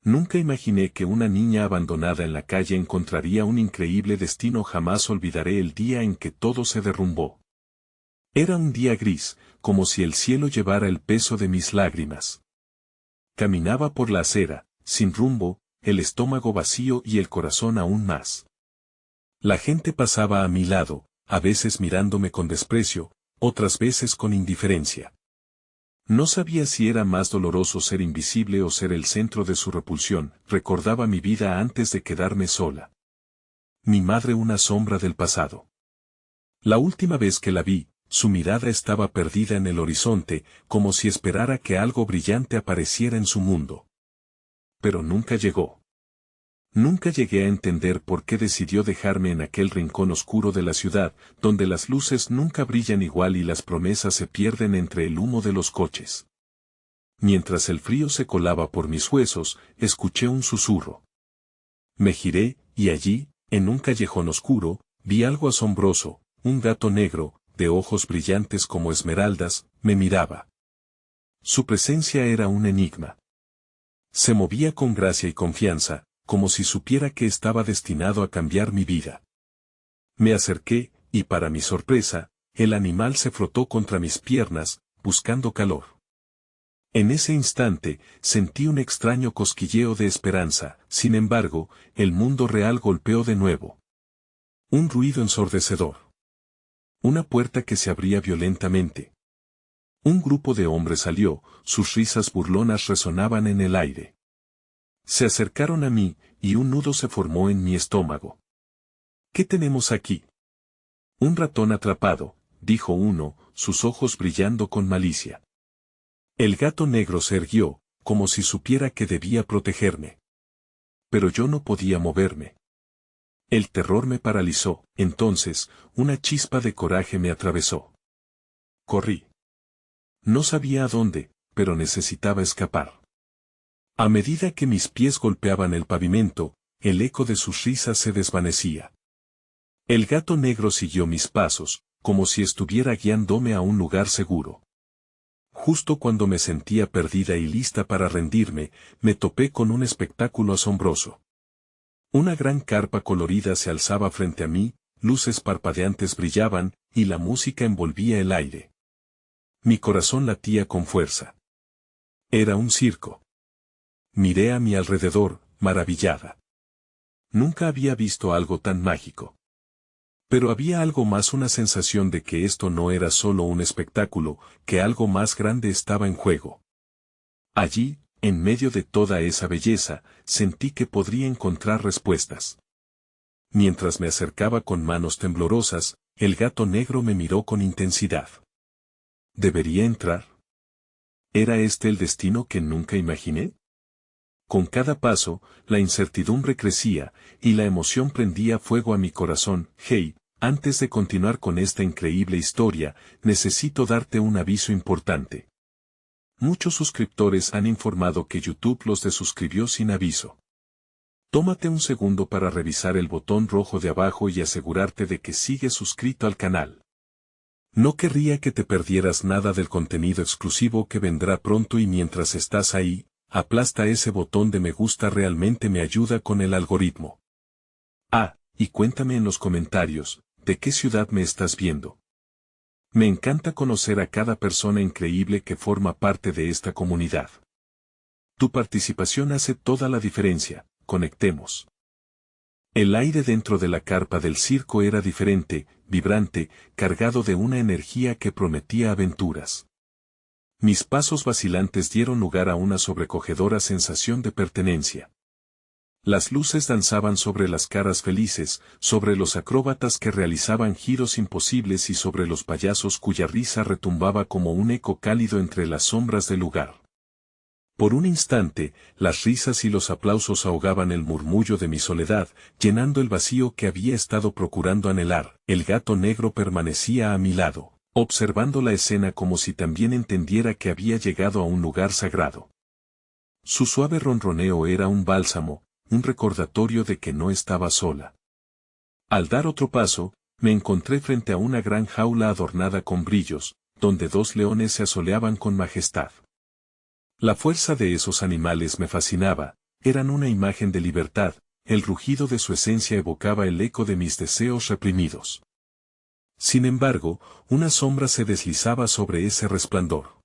Nunca imaginé que una niña abandonada en la calle encontraría un increíble destino. Jamás olvidaré el día en que todo se derrumbó. Era un día gris, como si el cielo llevara el peso de mis lágrimas. Caminaba por la acera, sin rumbo, el estómago vacío y el corazón aún más. La gente pasaba a mi lado, a veces mirándome con desprecio, otras veces con indiferencia. No sabía si era más doloroso ser invisible o ser el centro de su repulsión. Recordaba mi vida antes de quedarme sola. Mi madre, una sombra del pasado. La última vez que la vi, su mirada estaba perdida en el horizonte, como si esperara que algo brillante apareciera en su mundo. Pero nunca llegó. Nunca llegué a entender por qué decidió dejarme en aquel rincón oscuro de la ciudad, donde las luces nunca brillan igual y las promesas se pierden entre el humo de los coches. Mientras el frío se colaba por mis huesos, escuché un susurro. Me giré, y allí, en un callejón oscuro, vi algo asombroso. Un gato negro, de ojos brillantes como esmeraldas, me miraba. Su presencia era un enigma. Se movía con gracia y confianza, como si supiera que estaba destinado a cambiar mi vida. Me acerqué, y para mi sorpresa, el animal se frotó contra mis piernas, buscando calor. En ese instante, sentí un extraño cosquilleo de esperanza. Sin embargo, el mundo real golpeó de nuevo. Un ruido ensordecedor. Una puerta que se abría violentamente. Un grupo de hombres salió, sus risas burlonas resonaban en el aire. Se acercaron a mí, y un nudo se formó en mi estómago. ¿Qué tenemos aquí? Un ratón atrapado, dijo uno, sus ojos brillando con malicia. El gato negro se irguió, como si supiera que debía protegerme. Pero yo no podía moverme. El terror me paralizó. Entonces, una chispa de coraje me atravesó. Corrí. No sabía a dónde, pero necesitaba escapar. A medida que mis pies golpeaban el pavimento, el eco de sus risas se desvanecía. El gato negro siguió mis pasos, como si estuviera guiándome a un lugar seguro. Justo cuando me sentía perdida y lista para rendirme, me topé con un espectáculo asombroso. Una gran carpa colorida se alzaba frente a mí, luces parpadeantes brillaban, y la música envolvía el aire. Mi corazón latía con fuerza. Era un circo. Miré a mi alrededor, maravillada. Nunca había visto algo tan mágico. Pero había algo más, una sensación de que esto no era solo un espectáculo, que algo más grande estaba en juego. Allí, en medio de toda esa belleza, sentí que podría encontrar respuestas. Mientras me acercaba con manos temblorosas, el gato negro me miró con intensidad. ¿Debería entrar? ¿Era este el destino que nunca imaginé? Con cada paso, la incertidumbre crecía, y la emoción prendía fuego a mi corazón. Hey, antes de continuar con esta increíble historia, necesito darte un aviso importante. Muchos suscriptores han informado que YouTube los desuscribió sin aviso. Tómate un segundo para revisar el botón rojo de abajo y asegurarte de que sigues suscrito al canal. No querría que te perdieras nada del contenido exclusivo que vendrá pronto, y mientras estás ahí, aplasta ese botón de me gusta, realmente me ayuda con el algoritmo. Y cuéntame en los comentarios, ¿de qué ciudad me estás viendo? Me encanta conocer a cada persona increíble que forma parte de esta comunidad. Tu participación hace toda la diferencia. Conectemos. El aire dentro de la carpa del circo era diferente, vibrante, cargado de una energía que prometía aventuras. Mis pasos vacilantes dieron lugar a una sobrecogedora sensación de pertenencia. Las luces danzaban sobre las caras felices, sobre los acróbatas que realizaban giros imposibles y sobre los payasos cuya risa retumbaba como un eco cálido entre las sombras del lugar. Por un instante, las risas y los aplausos ahogaban el murmullo de mi soledad, llenando el vacío que había estado procurando anhelar. El gato negro permanecía a mi lado, observando la escena como si también entendiera que había llegado a un lugar sagrado. Su suave ronroneo era un bálsamo, un recordatorio de que no estaba sola. Al dar otro paso, me encontré frente a una gran jaula adornada con brillos, donde dos leones se asoleaban con majestad. La fuerza de esos animales me fascinaba, eran una imagen de libertad, el rugido de su esencia evocaba el eco de mis deseos reprimidos. Sin embargo, una sombra se deslizaba sobre ese resplandor.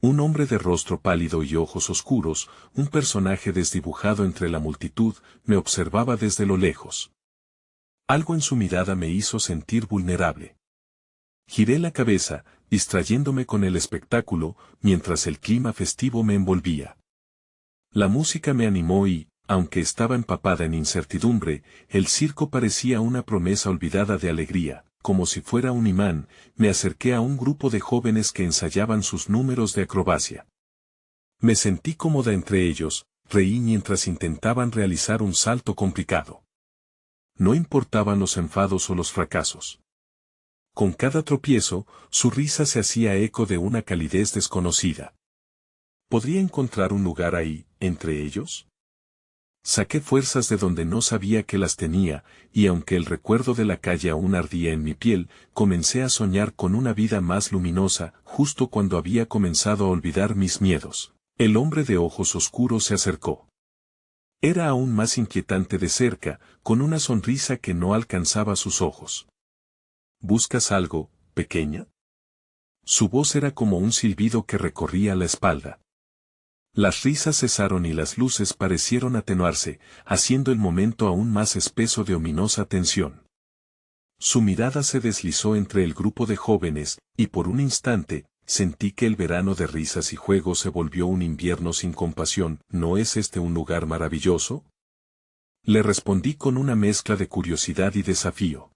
Un hombre de rostro pálido y ojos oscuros, un personaje desdibujado entre la multitud, me observaba desde lo lejos. Algo en su mirada me hizo sentir vulnerable. Giré la cabeza, distrayéndome con el espectáculo, mientras el clima festivo me envolvía. La música me animó y, aunque estaba empapada en incertidumbre, el circo parecía una promesa olvidada de alegría. Como si fuera un imán, me acerqué a un grupo de jóvenes que ensayaban sus números de acrobacia. Me sentí cómoda entre ellos, reí mientras intentaban realizar un salto complicado. No importaban los enfados o los fracasos. Con cada tropiezo, su risa se hacía eco de una calidez desconocida. ¿Podría encontrar un lugar ahí, entre ellos? Saqué fuerzas de donde no sabía que las tenía, y aunque el recuerdo de la calle aún ardía en mi piel, comencé a soñar con una vida más luminosa, justo cuando había comenzado a olvidar mis miedos. El hombre de ojos oscuros se acercó. Era aún más inquietante de cerca, con una sonrisa que no alcanzaba sus ojos. ¿Buscas algo, pequeña? Su voz era como un silbido que recorría la espalda. Las risas cesaron y las luces parecieron atenuarse, haciendo el momento aún más espeso de ominosa tensión. Su mirada se deslizó entre el grupo de jóvenes, y por un instante, sentí que el verano de risas y juegos se volvió un invierno sin compasión. ¿No es este un lugar maravilloso? Le respondí con una mezcla de curiosidad y desafío.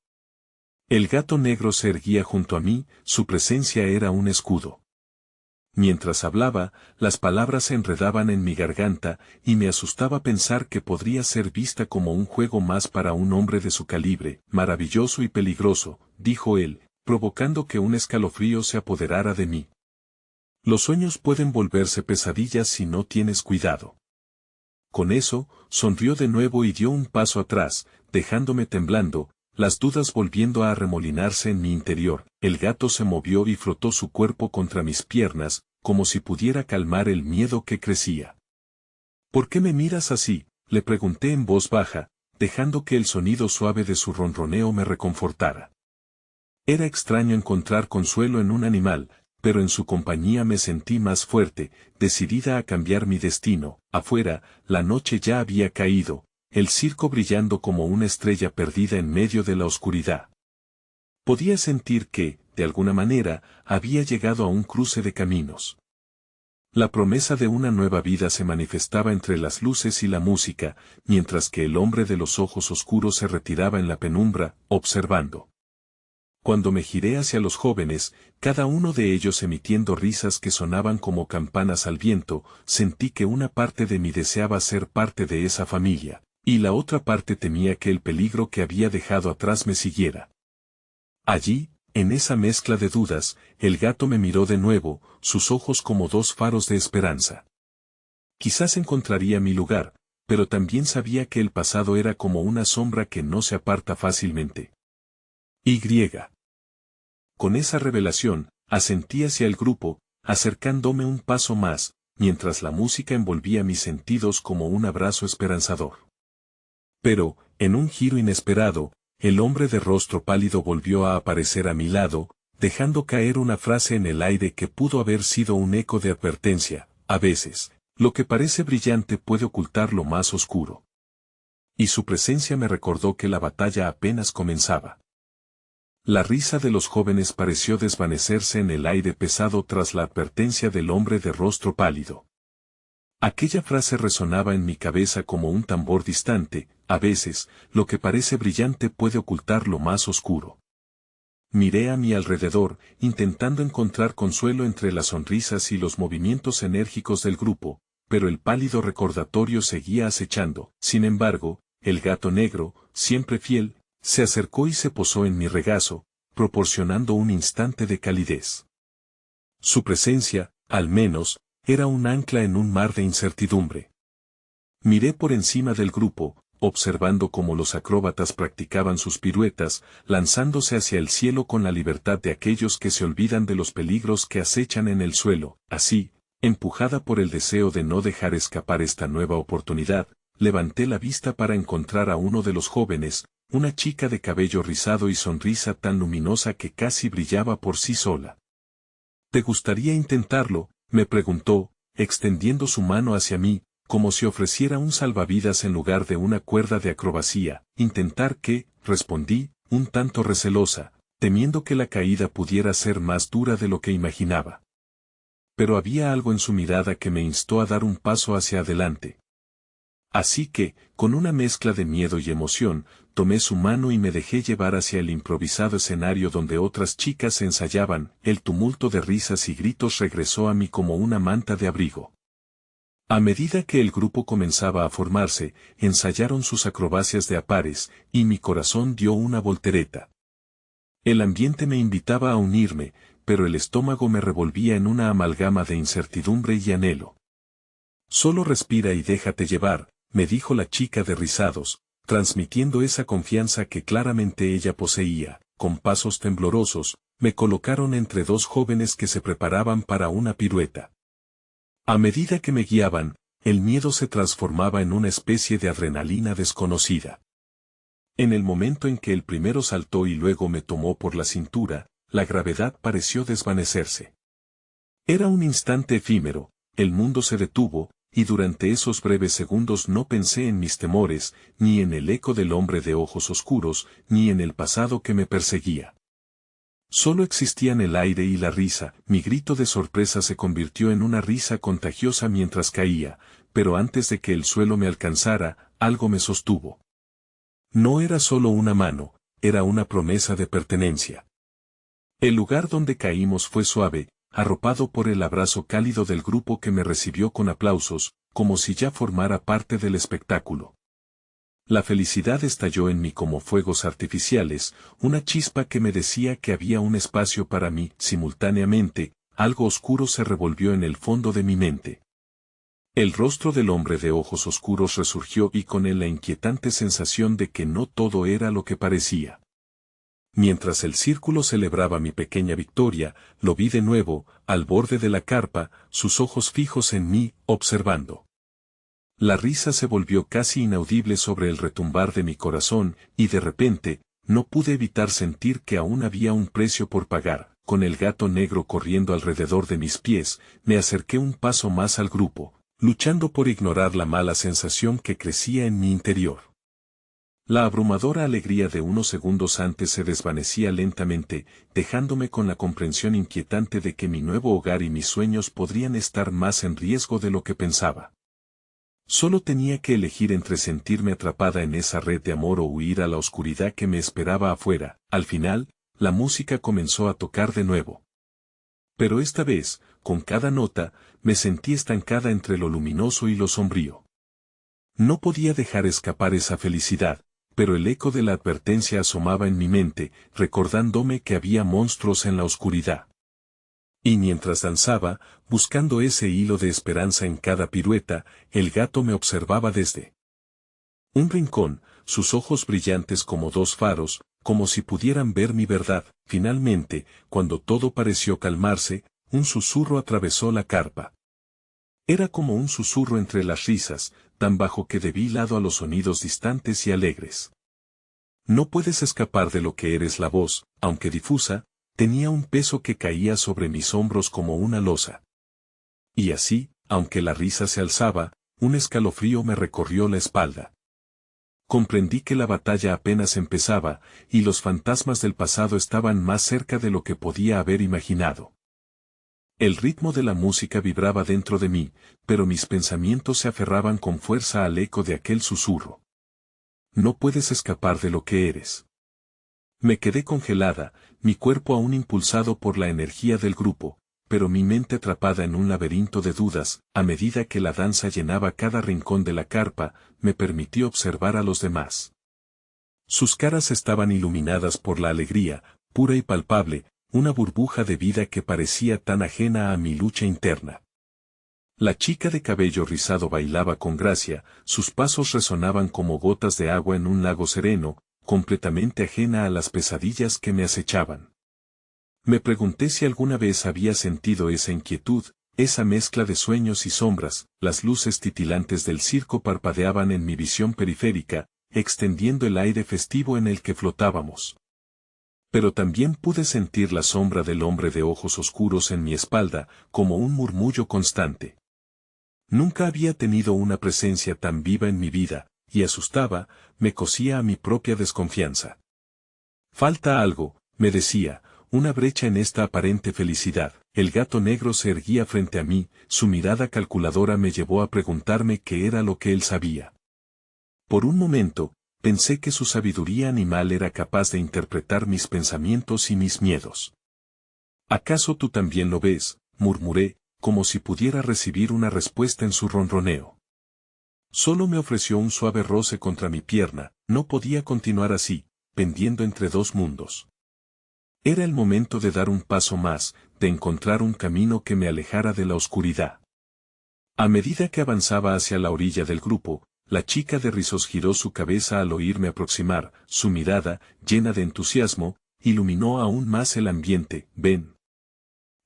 El gato negro se erguía junto a mí, su presencia era un escudo. Mientras hablaba, las palabras se enredaban en mi garganta, y me asustaba pensar que podría ser vista como un juego más para un hombre de su calibre. Maravilloso y peligroso, dijo él, provocando que un escalofrío se apoderara de mí. Los sueños pueden volverse pesadillas si no tienes cuidado. Con eso, sonrió de nuevo y dio un paso atrás, dejándome temblando, las dudas volviendo a arremolinarse en mi interior. El gato se movió y frotó su cuerpo contra mis piernas, como si pudiera calmar el miedo que crecía. ¿Por qué me miras así?, le pregunté en voz baja, dejando que el sonido suave de su ronroneo me reconfortara. Era extraño encontrar consuelo en un animal, pero en su compañía me sentí más fuerte, decidida a cambiar mi destino. Afuera, la noche ya había caído, el circo brillando como una estrella perdida en medio de la oscuridad. Podía sentir que, de alguna manera, había llegado a un cruce de caminos. La promesa de una nueva vida se manifestaba entre las luces y la música, mientras que el hombre de los ojos oscuros se retiraba en la penumbra, observando. Cuando me giré hacia los jóvenes, cada uno de ellos emitiendo risas que sonaban como campanas al viento, sentí que una parte de mí deseaba ser parte de esa familia, y la otra parte temía que el peligro que había dejado atrás me siguiera. Allí, en esa mezcla de dudas, el gato me miró de nuevo, sus ojos como dos faros de esperanza. Quizás encontraría mi lugar, pero también sabía que el pasado era como una sombra que no se aparta fácilmente. Y. Con esa revelación, asentí hacia el grupo, acercándome un paso más, mientras la música envolvía mis sentidos como un abrazo esperanzador. Pero, en un giro inesperado, el hombre de rostro pálido volvió a aparecer a mi lado, dejando caer una frase en el aire que pudo haber sido un eco de advertencia. A veces, lo que parece brillante puede ocultar lo más oscuro. Y su presencia me recordó que la batalla apenas comenzaba. La risa de los jóvenes pareció desvanecerse en el aire pesado tras la advertencia del hombre de rostro pálido. Aquella frase resonaba en mi cabeza como un tambor distante. A veces, lo que parece brillante puede ocultar lo más oscuro. Miré a mi alrededor, intentando encontrar consuelo entre las sonrisas y los movimientos enérgicos del grupo, pero el pálido recordatorio seguía acechando. Sin embargo, el gato negro, siempre fiel, se acercó y se posó en mi regazo, proporcionando un instante de calidez. Su presencia, al menos, era un ancla en un mar de incertidumbre. Miré por encima del grupo, observando cómo los acróbatas practicaban sus piruetas, lanzándose hacia el cielo con la libertad de aquellos que se olvidan de los peligros que acechan en el suelo. Así, Empujada por el deseo de no dejar escapar esta nueva oportunidad, levanté la vista para encontrar a uno de los jóvenes, una chica de cabello rizado y sonrisa tan luminosa que casi brillaba por sí sola. ¿Te gustaría intentarlo?, me preguntó, extendiendo su mano hacia mí, como si ofreciera un salvavidas en lugar de una cuerda de acrobacia. ¿Intentar qué?, respondí, un tanto recelosa, temiendo que la caída pudiera ser más dura de lo que imaginaba. Pero había algo en su mirada que me instó a dar un paso hacia adelante. Así que, con una mezcla de miedo y emoción, tomé su mano y me dejé llevar hacia el improvisado escenario donde otras chicas ensayaban. El tumulto de risas y gritos regresó a mí como una manta de abrigo. A medida que el grupo comenzaba a formarse, ensayaron sus acrobacias de a pares, y mi corazón dio una voltereta. El ambiente me invitaba a unirme, pero el estómago me revolvía en una amalgama de incertidumbre y anhelo. Solo respira y déjate llevar, me dijo la chica de rizados, transmitiendo esa confianza que claramente ella poseía. Con pasos temblorosos, me colocaron entre dos jóvenes que se preparaban para una pirueta. A medida que me guiaban, el miedo se transformaba en una especie de adrenalina desconocida. En el momento en que el primero saltó y luego me tomó por la cintura, la gravedad pareció desvanecerse. Era un instante efímero, el mundo se detuvo, y durante esos breves segundos no pensé en mis temores, ni en el eco del hombre de ojos oscuros, ni en el pasado que me perseguía. Solo existían el aire y la risa. Mi grito de sorpresa se convirtió en una risa contagiosa mientras caía, pero antes de que el suelo me alcanzara, algo me sostuvo. No era solo una mano, era una promesa de pertenencia. El lugar donde caímos fue suave, arropado por el abrazo cálido del grupo que me recibió con aplausos, como si ya formara parte del espectáculo. La felicidad estalló en mí como fuegos artificiales, una chispa que me decía que había un espacio para mí. Simultáneamente, algo oscuro se revolvió en el fondo de mi mente. El rostro del hombre de ojos oscuros resurgió y con él la inquietante sensación de que no todo era lo que parecía. Mientras el círculo celebraba mi pequeña victoria, lo vi de nuevo, al borde de la carpa, sus ojos fijos en mí, observando. La risa se volvió casi inaudible sobre el retumbar de mi corazón, y de repente, no pude evitar sentir que aún había un precio por pagar. Con el gato negro corriendo alrededor de mis pies, me acerqué un paso más al grupo, luchando por ignorar la mala sensación que crecía en mi interior. La abrumadora alegría de unos segundos antes se desvanecía lentamente, dejándome con la comprensión inquietante de que mi nuevo hogar y mis sueños podrían estar más en riesgo de lo que pensaba. Solo tenía que elegir entre sentirme atrapada en esa red de amor o huir a la oscuridad que me esperaba afuera. Al final, la música comenzó a tocar de nuevo. Pero esta vez, con cada nota, me sentí estancada entre lo luminoso y lo sombrío. No podía dejar escapar esa felicidad, pero el eco de la advertencia asomaba en mi mente, recordándome que había monstruos en la oscuridad. Y mientras danzaba, buscando ese hilo de esperanza en cada pirueta, el gato me observaba desde un rincón, sus ojos brillantes como dos faros, como si pudieran ver mi verdad. Finalmente, cuando todo pareció calmarse, un susurro atravesó la carpa. Era como un susurro entre las risas, tan bajo que debí lado a los sonidos distantes y alegres. No puedes escapar de lo que eres. La voz, aunque difusa, tenía un peso que caía sobre mis hombros como una losa. Y así, aunque la risa se alzaba, un escalofrío me recorrió la espalda. Comprendí que la batalla apenas empezaba, y los fantasmas del pasado estaban más cerca de lo que podía haber imaginado. El ritmo de la música vibraba dentro de mí, pero mis pensamientos se aferraban con fuerza al eco de aquel susurro. No puedes escapar de lo que eres. Me quedé congelada, mi cuerpo aún impulsado por la energía del grupo, pero mi mente atrapada en un laberinto de dudas. A medida que la danza llenaba cada rincón de la carpa, me permití observar a los demás. Sus caras estaban iluminadas por la alegría, pura y palpable, una burbuja de vida que parecía tan ajena a mi lucha interna. La chica de cabello rizado bailaba con gracia, sus pasos resonaban como gotas de agua en un lago sereno, completamente ajena a las pesadillas que me acechaban. Me pregunté si alguna vez había sentido esa inquietud, esa mezcla de sueños y sombras, las luces titilantes del circo parpadeaban en mi visión periférica, extendiendo el aire festivo en el que flotábamos. Pero también pude sentir la sombra del hombre de ojos oscuros en mi espalda, como un murmullo constante. Nunca había tenido una presencia tan viva en mi vida, y asustaba, me cosía a mi propia desconfianza. Falta algo, me decía, una brecha en esta aparente felicidad. El gato negro se erguía frente a mí, su mirada calculadora me llevó a preguntarme qué era lo que él sabía. Por un momento, pensé que su sabiduría animal era capaz de interpretar mis pensamientos y mis miedos. ¿Acaso tú también lo ves?, murmuré, como si pudiera recibir una respuesta en su ronroneo. Solo me ofreció un suave roce contra mi pierna, no podía continuar así, pendiendo entre dos mundos. Era el momento de dar un paso más, de encontrar un camino que me alejara de la oscuridad. A medida que avanzaba hacia la orilla del grupo, la chica de rizos giró su cabeza al oírme aproximar, su mirada, llena de entusiasmo, iluminó aún más el ambiente. «Ven.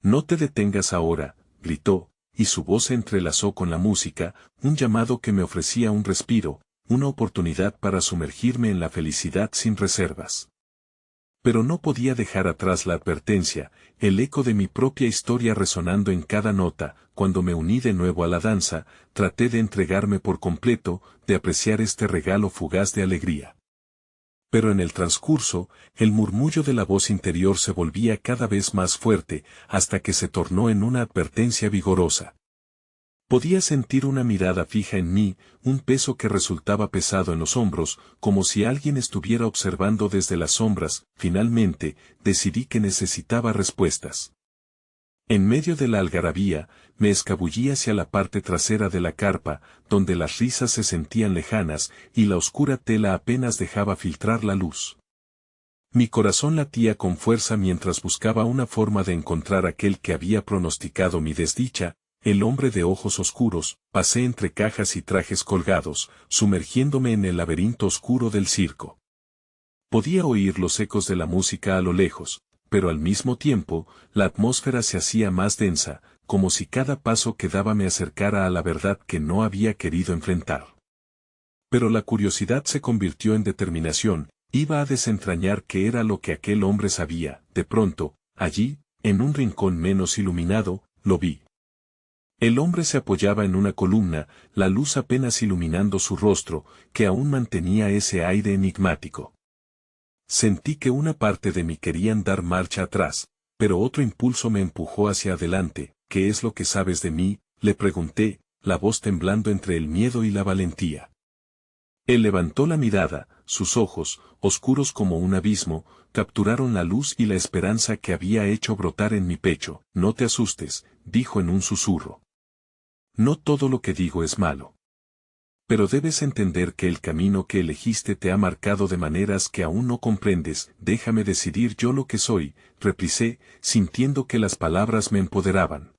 No te detengas ahora», gritó, y su voz se entrelazó con la música, un llamado que me ofrecía un respiro, una oportunidad para sumergirme en la felicidad sin reservas. Pero no podía dejar atrás la advertencia, el eco de mi propia historia resonando en cada nota. Cuando me uní de nuevo a la danza, traté de entregarme por completo, de apreciar este regalo fugaz de alegría. Pero en el transcurso, el murmullo de la voz interior se volvía cada vez más fuerte, hasta que se tornó en una advertencia vigorosa. Podía sentir una mirada fija en mí, un peso que resultaba pesado en los hombros, como si alguien estuviera observando desde las sombras. Finalmente, decidí que necesitaba respuestas. En medio de la algarabía, me escabullí hacia la parte trasera de la carpa, donde las risas se sentían lejanas, y la oscura tela apenas dejaba filtrar la luz. Mi corazón latía con fuerza mientras buscaba una forma de encontrar aquel que había pronosticado mi desdicha. El hombre de ojos oscuros. Pasé entre cajas y trajes colgados, sumergiéndome en el laberinto oscuro del circo. Podía oír los ecos de la música a lo lejos, pero al mismo tiempo, la atmósfera se hacía más densa, como si cada paso que daba me acercara a la verdad que no había querido enfrentar. Pero la curiosidad se convirtió en determinación, iba a desentrañar qué era lo que aquel hombre sabía. De pronto, allí, en un rincón menos iluminado, lo vi. El hombre se apoyaba en una columna, la luz apenas iluminando su rostro, que aún mantenía ese aire enigmático. Sentí que una parte de mí quería dar marcha atrás, pero otro impulso me empujó hacia adelante. «¿Qué es lo que sabes de mí?», le pregunté, la voz temblando entre el miedo y la valentía. Él levantó la mirada, sus ojos, oscuros como un abismo, capturaron la luz y la esperanza que había hecho brotar en mi pecho. «No te asustes», dijo en un susurro. «No todo lo que digo es malo. Pero debes entender que el camino que elegiste te ha marcado de maneras que aún no comprendes. Déjame decidir yo lo que soy», replicé, sintiendo que las palabras me empoderaban.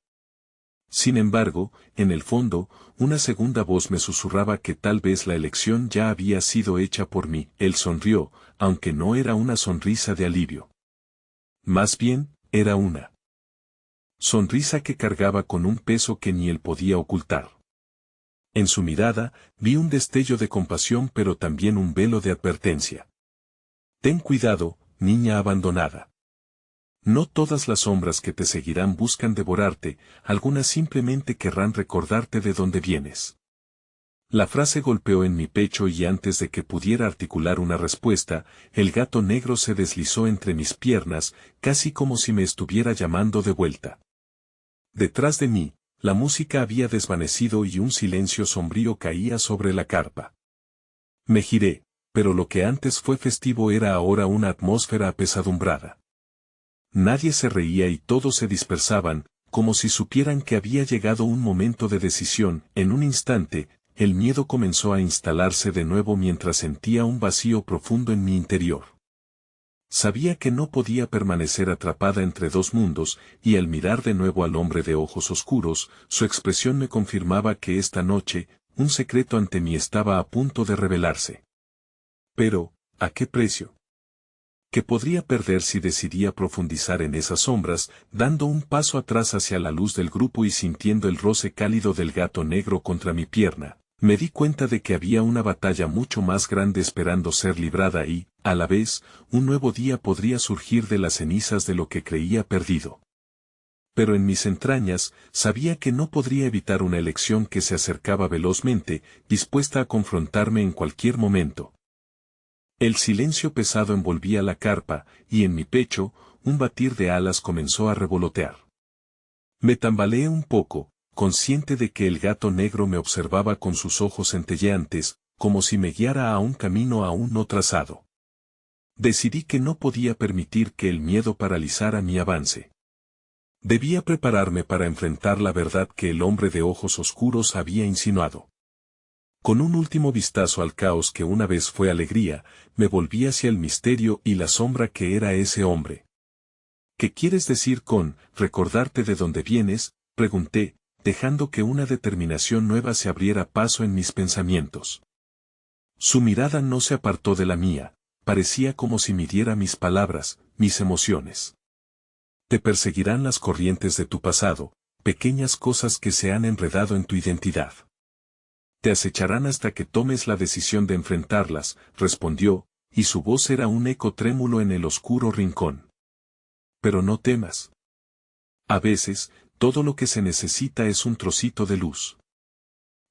Sin embargo, en el fondo, una segunda voz me susurraba que tal vez la elección ya había sido hecha por mí. Él sonrió, aunque no era una sonrisa de alivio. Más bien, era una sonrisa que cargaba con un peso que ni él podía ocultar. En su mirada, vi un destello de compasión pero también un velo de advertencia. «Ten cuidado, niña abandonada. No todas las sombras que te seguirán buscan devorarte, algunas simplemente querrán recordarte de dónde vienes». La frase golpeó en mi pecho y antes de que pudiera articular una respuesta, el gato negro se deslizó entre mis piernas, casi como si me estuviera llamando de vuelta. Detrás de mí, la música había desvanecido y un silencio sombrío caía sobre la carpa. Me giré, pero lo que antes fue festivo era ahora una atmósfera apesadumbrada. Nadie se reía y todos se dispersaban, como si supieran que había llegado un momento de decisión. En un instante, el miedo comenzó a instalarse de nuevo mientras sentía un vacío profundo en mi interior. Sabía que no podía permanecer atrapada entre dos mundos, y al mirar de nuevo al hombre de ojos oscuros, su expresión me confirmaba que esta noche, un secreto ante mí estaba a punto de revelarse. Pero, ¿a qué precio? que podría perder si decidía profundizar en esas sombras, dando un paso atrás hacia la luz del grupo y sintiendo el roce cálido del gato negro contra mi pierna. Me di cuenta de que había una batalla mucho más grande esperando ser librada y, a la vez, un nuevo día podría surgir de las cenizas de lo que creía perdido. Pero en mis entrañas, sabía que no podría evitar una elección que se acercaba velozmente, dispuesta a confrontarme en cualquier momento. El silencio pesado envolvía la carpa, y en mi pecho, un batir de alas comenzó a revolotear. Me tambaleé un poco, consciente de que el gato negro me observaba con sus ojos centelleantes, como si me guiara a un camino aún no trazado. Decidí que no podía permitir que el miedo paralizara mi avance. Debía prepararme para enfrentar la verdad que el hombre de ojos oscuros había insinuado. Con un último vistazo al caos que una vez fue alegría, me volví hacia el misterio y la sombra que era ese hombre. ¿Qué quieres decir con recordarte de dónde vienes?, pregunté, dejando que una determinación nueva se abriera paso en mis pensamientos. Su mirada no se apartó de la mía, parecía como si midiera mis palabras, mis emociones. Te perseguirán las corrientes de tu pasado, pequeñas cosas que se han enredado en tu identidad. Te acecharán hasta que tomes la decisión de enfrentarlas, respondió, y su voz era un eco trémulo en el oscuro rincón. Pero no temas. A veces, todo lo que se necesita es un trocito de luz.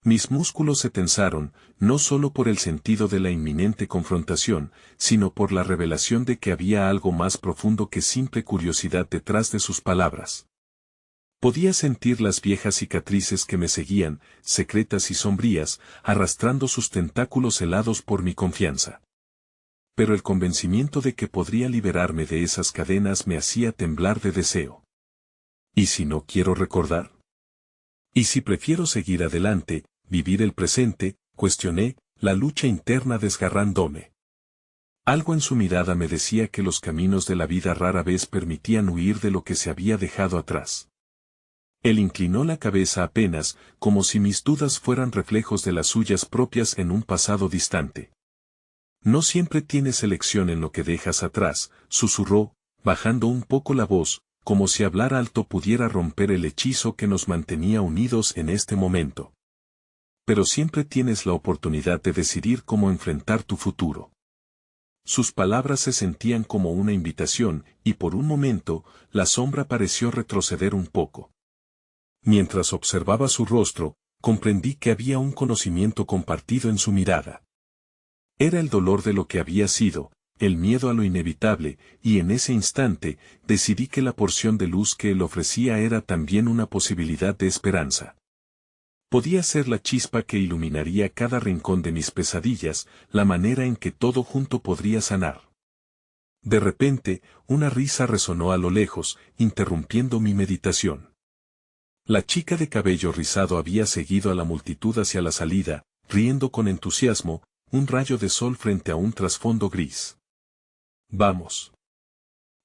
Mis músculos se tensaron, no solo por el sentido de la inminente confrontación, sino por la revelación de que había algo más profundo que simple curiosidad detrás de sus palabras. Podía sentir las viejas cicatrices que me seguían, secretas y sombrías, arrastrando sus tentáculos helados por mi confianza. Pero el convencimiento de que podría liberarme de esas cadenas me hacía temblar de deseo. ¿Y si no quiero recordar? ¿Y si prefiero seguir adelante, vivir el presente?, cuestioné, la lucha interna desgarrándome. Algo en su mirada me decía que los caminos de la vida rara vez permitían huir de lo que se había dejado atrás. Él inclinó la cabeza apenas, como si mis dudas fueran reflejos de las suyas propias en un pasado distante. No siempre tienes elección en lo que dejas atrás, susurró, bajando un poco la voz, como si hablar alto pudiera romper el hechizo que nos mantenía unidos en este momento. Pero siempre tienes la oportunidad de decidir cómo enfrentar tu futuro. Sus palabras se sentían como una invitación, y por un momento, la sombra pareció retroceder un poco. Mientras observaba su rostro, comprendí que había un conocimiento compartido en su mirada. Era el dolor de lo que había sido, el miedo a lo inevitable, y en ese instante, decidí que la porción de luz que él ofrecía era también una posibilidad de esperanza. Podía ser la chispa que iluminaría cada rincón de mis pesadillas, la manera en que todo junto podría sanar. De repente, una risa resonó a lo lejos, interrumpiendo mi meditación. La chica de cabello rizado había seguido a la multitud hacia la salida, riendo con entusiasmo, un rayo de sol frente a un trasfondo gris. «Vamos.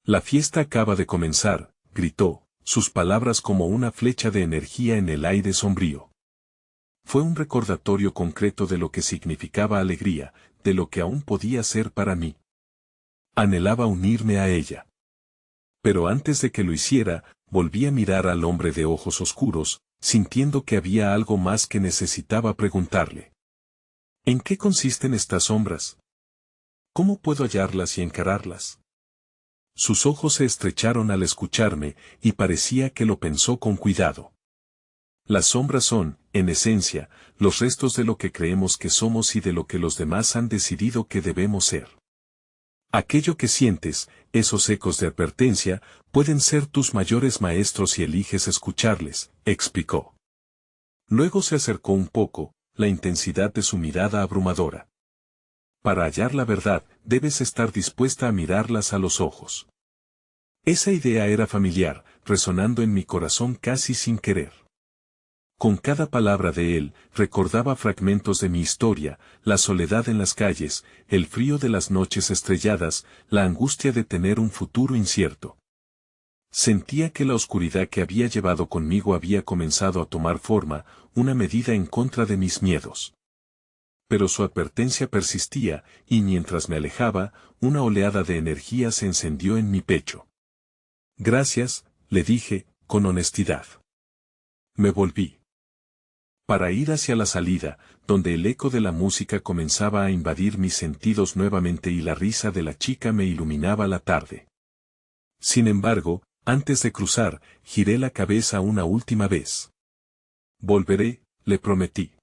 La fiesta acaba de comenzar», gritó, sus palabras como una flecha de energía en el aire sombrío. Fue un recordatorio concreto de lo que significaba alegría, de lo que aún podía ser para mí. Anhelaba unirme a ella. Pero antes de que lo hiciera, volví a mirar al hombre de ojos oscuros, sintiendo que había algo más que necesitaba preguntarle. ¿En qué consisten estas sombras? ¿Cómo puedo hallarlas y encararlas? Sus ojos se estrecharon al escucharme, y parecía que lo pensó con cuidado. Las sombras son, en esencia, los restos de lo que creemos que somos y de lo que los demás han decidido que debemos ser. Aquello que sientes, esos ecos de advertencia, pueden ser tus mayores maestros si eliges escucharles, explicó. Luego se acercó un poco, la intensidad de su mirada abrumadora. Para hallar la verdad, debes estar dispuesta a mirarlas a los ojos. Esa idea era familiar, resonando en mi corazón casi sin querer. Con cada palabra de él, recordaba fragmentos de mi historia, la soledad en las calles, el frío de las noches estrelladas, la angustia de tener un futuro incierto. Sentía que la oscuridad que había llevado conmigo había comenzado a tomar forma, una medida en contra de mis miedos. pero su advertencia persistía, y mientras me alejaba, una oleada de energía se encendió en mi pecho. Gracias, le dije, con honestidad. Me volví para ir hacia la salida, donde el eco de la música comenzaba a invadir mis sentidos nuevamente y la risa de la chica me iluminaba la tarde. Sin embargo, antes de cruzar, giré la cabeza una última vez. Volveré, le prometí.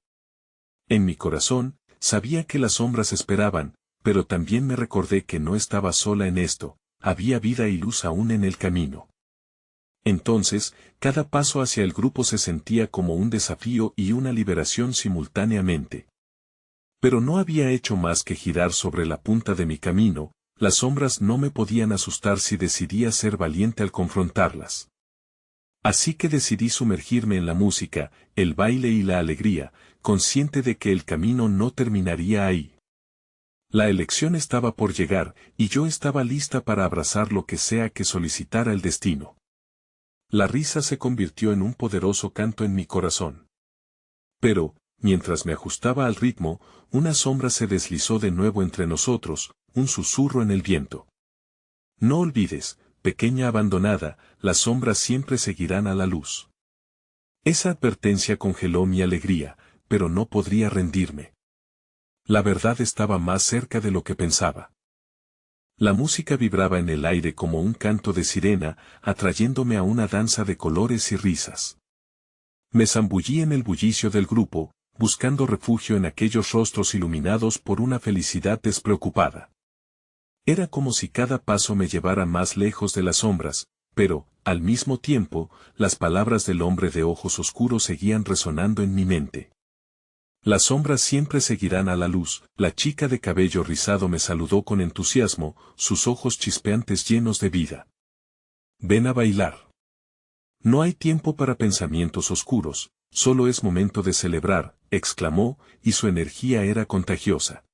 En mi corazón, sabía que las sombras esperaban, pero también me recordé que no estaba sola en esto, había vida y luz aún en el camino. Entonces, cada paso hacia el grupo se sentía como un desafío y una liberación simultáneamente. Pero no había hecho más que girar sobre la punta de mi camino, las sombras no me podían asustar si decidía ser valiente al confrontarlas. Así que decidí sumergirme en la música, el baile y la alegría, consciente de que el camino no terminaría ahí. La elección estaba por llegar, y yo estaba lista para abrazar lo que sea que solicitara el destino. La risa se convirtió en un poderoso canto en mi corazón. Pero, mientras me ajustaba al ritmo, una sombra se deslizó de nuevo entre nosotros, un susurro en el viento. No olvides, pequeña abandonada, las sombras siempre seguirán a la luz. Esa advertencia congeló mi alegría, pero no podría rendirme. La verdad estaba más cerca de lo que pensaba. La música vibraba en el aire como un canto de sirena, atrayéndome a una danza de colores y risas. Me zambullí en el bullicio del grupo, buscando refugio en aquellos rostros iluminados por una felicidad despreocupada. Era como si cada paso me llevara más lejos de las sombras, pero, al mismo tiempo, las palabras del hombre de ojos oscuros seguían resonando en mi mente. Las sombras siempre seguirán a la luz. La chica de cabello rizado me saludó con entusiasmo, sus ojos chispeantes llenos de vida. Ven a bailar. No hay tiempo para pensamientos oscuros, solo es momento de celebrar, exclamó, y su energía era contagiosa.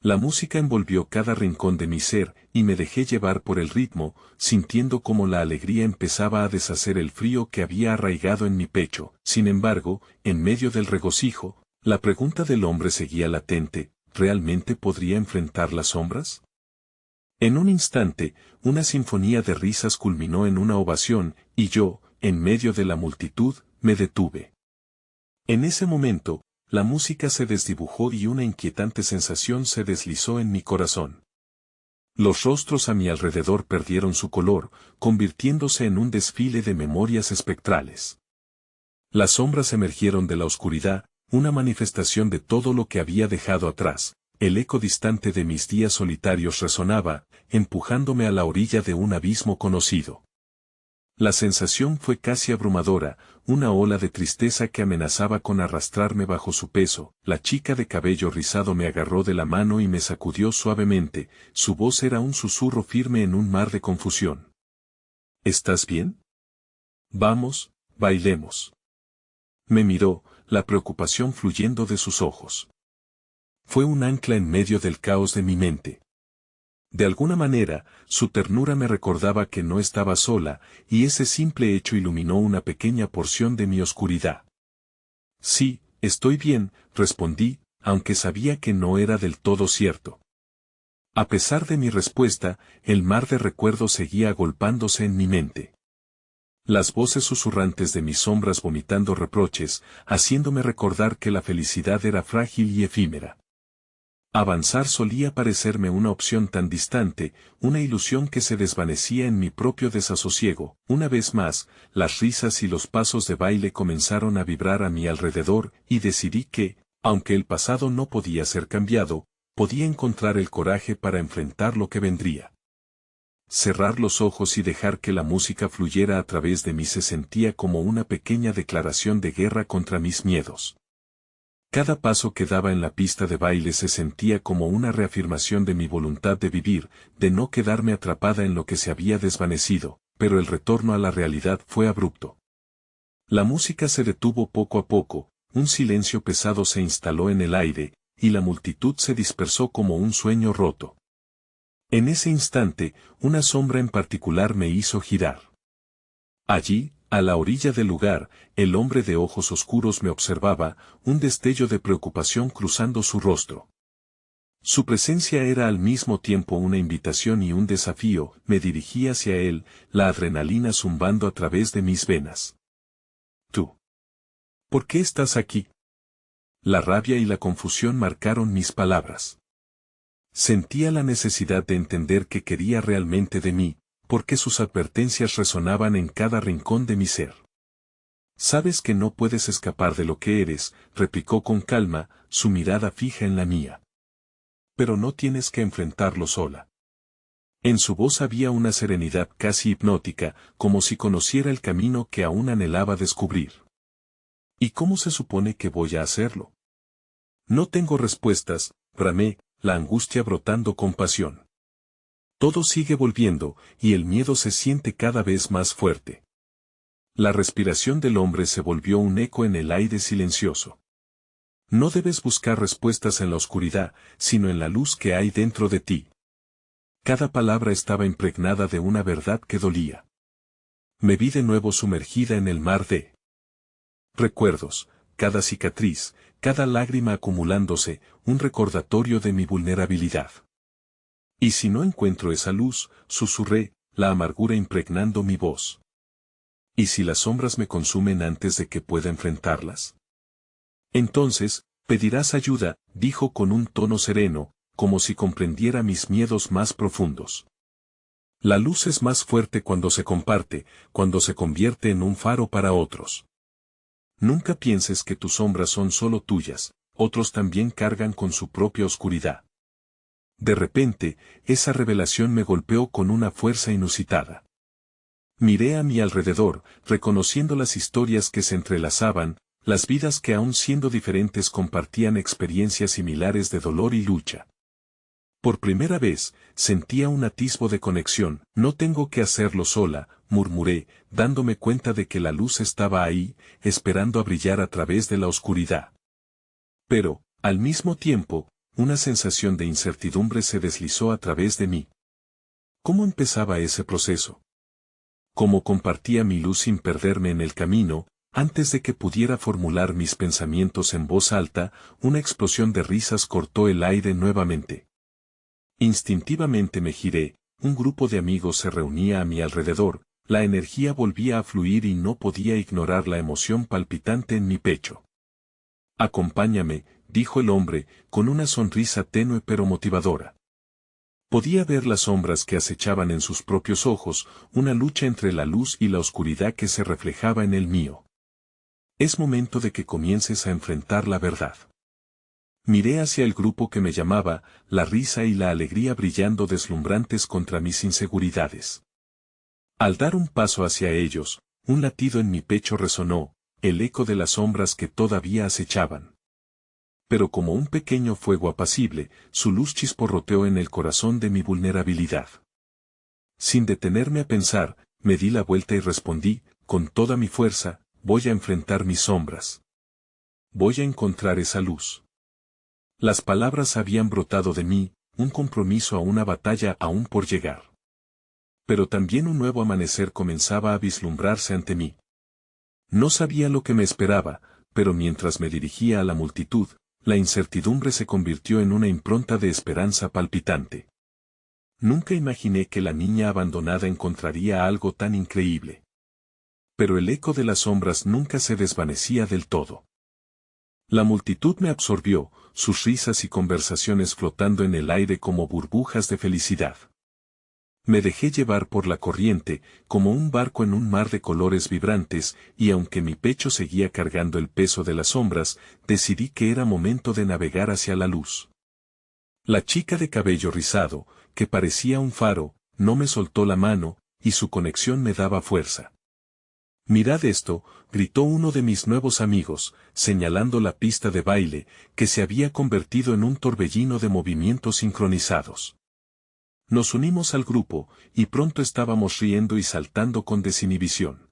La música envolvió cada rincón de mi ser, y me dejé llevar por el ritmo, sintiendo cómo la alegría empezaba a deshacer el frío que había arraigado en mi pecho. Sin embargo, en medio del regocijo, la pregunta del hombre seguía latente, ¿realmente podría enfrentar las sombras? En un instante, una sinfonía de risas culminó en una ovación, y yo, en medio de la multitud, me detuve. En ese momento, la música se desdibujó y una inquietante sensación se deslizó en mi corazón. Los rostros a mi alrededor perdieron su color, convirtiéndose en un desfile de memorias espectrales. Las sombras emergieron de la oscuridad, una manifestación de todo lo que había dejado atrás. El eco distante de mis días solitarios resonaba, empujándome a la orilla de un abismo conocido. La sensación fue casi abrumadora, una ola de tristeza que amenazaba con arrastrarme bajo su peso. La chica de cabello rizado me agarró de la mano y me sacudió suavemente, su voz era un susurro firme en un mar de confusión. ¿Estás bien? Vamos, bailemos. Me miró, la preocupación fluyendo de sus ojos. Fue un ancla en medio del caos de mi mente. De alguna manera, su ternura me recordaba que no estaba sola, y ese simple hecho iluminó una pequeña porción de mi oscuridad. Sí, estoy bien, respondí, aunque sabía que no era del todo cierto. A pesar de mi respuesta, el mar de recuerdos seguía agolpándose en mi mente. Las voces susurrantes de mis sombras vomitando reproches, haciéndome recordar que la felicidad era frágil y efímera. Avanzar solía parecerme una opción tan distante, una ilusión que se desvanecía en mi propio desasosiego. Una vez más, las risas y los pasos de baile comenzaron a vibrar a mi alrededor, y decidí que, aunque el pasado no podía ser cambiado, podía encontrar el coraje para enfrentar lo que vendría. Cerrar los ojos y dejar que la música fluyera a través de mí se sentía como una pequeña declaración de guerra contra mis miedos. Cada paso que daba en la pista de baile se sentía como una reafirmación de mi voluntad de vivir, de no quedarme atrapada en lo que se había desvanecido, pero el retorno a la realidad fue abrupto. La música se detuvo poco a poco, un silencio pesado se instaló en el aire, y la multitud se dispersó como un sueño roto. En ese instante, una sombra en particular me hizo girar. Allí, A la orilla del lugar, el hombre de ojos oscuros me observaba, un destello de preocupación cruzando su rostro. Su presencia era al mismo tiempo una invitación y un desafío, me dirigí hacia él, la adrenalina zumbando a través de mis venas. ¿Tú? ¿Por qué estás aquí? La rabia y la confusión marcaron mis palabras. Sentía la necesidad de entender qué quería realmente de mí, porque sus advertencias resonaban en cada rincón de mi ser. Sabes que no puedes escapar de lo que eres, replicó con calma, su mirada fija en la mía. Pero no tienes que enfrentarlo sola. En su voz había una serenidad casi hipnótica, como si conociera el camino que aún anhelaba descubrir. ¿Y cómo se supone que voy a hacerlo? No tengo respuestas, bramé, la angustia brotando con pasión. Todo sigue volviendo, y el miedo se siente cada vez más fuerte. La respiración del hombre se volvió un eco en el aire silencioso. No debes buscar respuestas en la oscuridad, sino en la luz que hay dentro de ti. Cada palabra estaba impregnada de una verdad que dolía. Me vi de nuevo sumergida en el mar de recuerdos, cada cicatriz, cada lágrima acumulándose, un recordatorio de mi vulnerabilidad. Y si no encuentro esa luz, susurré, la amargura impregnando mi voz. ¿Y si las sombras me consumen antes de que pueda enfrentarlas? Entonces, pedirás ayuda, dijo con un tono sereno, como si comprendiera mis miedos más profundos. La luz es más fuerte cuando se comparte, cuando se convierte en un faro para otros. Nunca pienses que tus sombras son solo tuyas, otros también cargan con su propia oscuridad. De repente, esa revelación me golpeó con una fuerza inusitada. Miré a mi alrededor, reconociendo las historias que se entrelazaban, las vidas que aún siendo diferentes compartían experiencias similares de dolor y lucha. Por primera vez, sentía un atisbo de conexión. No tengo que hacerlo sola, murmuré, dándome cuenta de que la luz estaba ahí, esperando a brillar a través de la oscuridad. Pero, al mismo tiempo, una sensación de incertidumbre se deslizó a través de mí. ¿Cómo empezaba ese proceso? ¿Cómo compartía mi luz sin perderme en el camino? Antes de que pudiera formular mis pensamientos en voz alta, una explosión de risas cortó el aire nuevamente. Instintivamente me giré, un grupo de amigos se reunía a mi alrededor, la energía volvía a fluir y no podía ignorar la emoción palpitante en mi pecho. Acompáñame, dijo el hombre, con una sonrisa tenue pero motivadora. Podía ver las sombras que acechaban en sus propios ojos, una lucha entre la luz y la oscuridad que se reflejaba en el mío. Es momento de que comiences a enfrentar la verdad. Miré hacia el grupo que me llamaba, la risa y la alegría brillando deslumbrantes contra mis inseguridades. Al dar un paso hacia ellos, un latido en mi pecho resonó, el eco de las sombras que todavía acechaban. Pero como un pequeño fuego apacible, su luz chisporroteó en el corazón de mi vulnerabilidad. Sin detenerme a pensar, me di la vuelta y respondí, con toda mi fuerza, voy a enfrentar mis sombras. Voy a encontrar esa luz. Las palabras habían brotado de mí, un compromiso a una batalla aún por llegar. Pero también un nuevo amanecer comenzaba a vislumbrarse ante mí. No sabía lo que me esperaba, pero mientras me dirigía a la multitud, la incertidumbre se convirtió en una impronta de esperanza palpitante. Nunca imaginé que la niña abandonada encontraría algo tan increíble. Pero el eco de las sombras nunca se desvanecía del todo. La multitud me absorbió, sus risas y conversaciones flotando en el aire como burbujas de felicidad. Me dejé llevar por la corriente, como un barco en un mar de colores vibrantes, y aunque mi pecho seguía cargando el peso de las sombras, decidí que era momento de navegar hacia la luz. La chica de cabello rizado, que parecía un faro, no me soltó la mano, y su conexión me daba fuerza. «Mirad esto», gritó uno de mis nuevos amigos, señalando la pista de baile, que se había convertido en un torbellino de movimientos sincronizados. Nos unimos al grupo, y pronto estábamos riendo y saltando con desinhibición.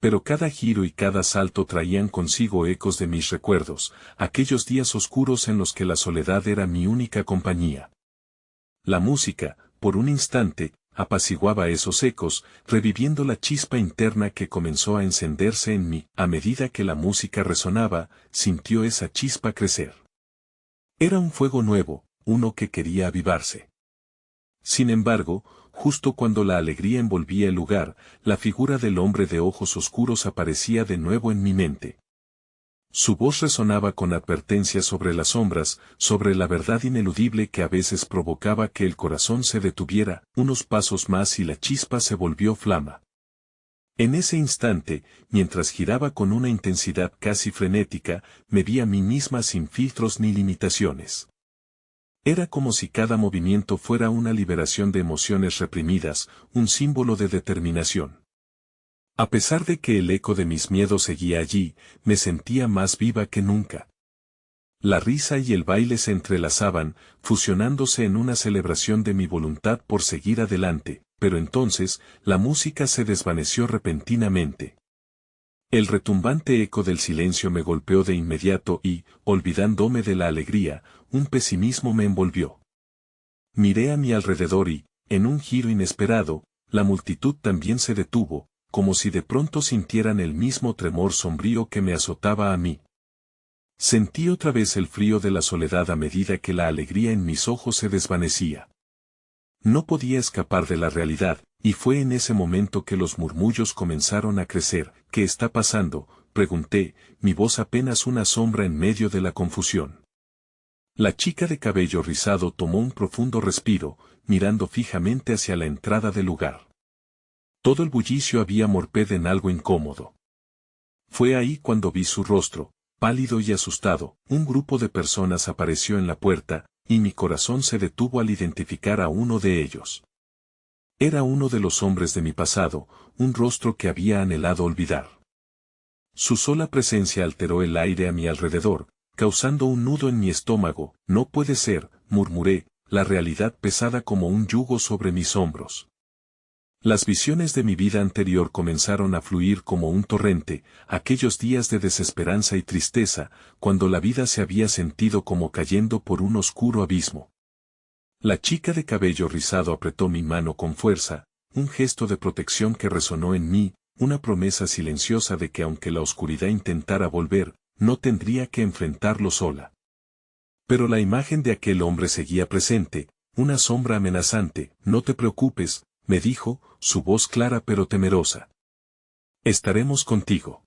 Pero cada giro y cada salto traían consigo ecos de mis recuerdos, aquellos días oscuros en los que la soledad era mi única compañía. La música, por un instante, apaciguaba esos ecos, reviviendo la chispa interna que comenzó a encenderse en mí. A medida que la música resonaba, sintió esa chispa crecer. Era un fuego nuevo, uno que quería avivarse. Sin embargo, justo cuando la alegría envolvía el lugar, la figura del hombre de ojos oscuros aparecía de nuevo en mi mente. Su voz resonaba con advertencias sobre las sombras, sobre la verdad ineludible que a veces provocaba que el corazón se detuviera, unos pasos más y la chispa se volvió flama. En ese instante, mientras giraba con una intensidad casi frenética, me vi a mí misma sin filtros ni limitaciones. Era como si cada movimiento fuera una liberación de emociones reprimidas, un símbolo de determinación. A pesar de que el eco de mis miedos seguía allí, me sentía más viva que nunca. La risa y el baile se entrelazaban, fusionándose en una celebración de mi voluntad por seguir adelante, pero entonces, la música se desvaneció repentinamente. El retumbante eco del silencio me golpeó de inmediato y, olvidándome de la alegría, un pesimismo me envolvió. Miré a mi alrededor y, en un giro inesperado, la multitud también se detuvo, como si de pronto sintieran el mismo tremor sombrío que me azotaba a mí. Sentí otra vez el frío de la soledad a medida que la alegría en mis ojos se desvanecía. No podía escapar de la realidad, y fue en ese momento que los murmullos comenzaron a crecer. ¿Qué está pasando?, pregunté, mi voz apenas una sombra en medio de la confusión. La chica de cabello rizado tomó un profundo respiro, mirando fijamente hacia la entrada del lugar. Todo el bullicio había morped en algo incómodo. Fue ahí cuando vi su rostro, pálido y asustado. Un grupo de personas apareció en la puerta, y mi corazón se detuvo al identificar a uno de ellos. Era uno de los hombres de mi pasado, un rostro que había anhelado olvidar. Su sola presencia alteró el aire a mi alrededor, causando un nudo en mi estómago. No puede ser, murmuré, la realidad pesada como un yugo sobre mis hombros. Las visiones de mi vida anterior comenzaron a fluir como un torrente, aquellos días de desesperanza y tristeza, cuando la vida se había sentido como cayendo por un oscuro abismo. La chica de cabello rizado apretó mi mano con fuerza, un gesto de protección que resonó en mí, una promesa silenciosa de que aunque la oscuridad intentara volver, no tendría que enfrentarlo sola. Pero la imagen de aquel hombre seguía presente, una sombra amenazante. No te preocupes, me dijo, su voz clara pero temerosa. Estaremos contigo.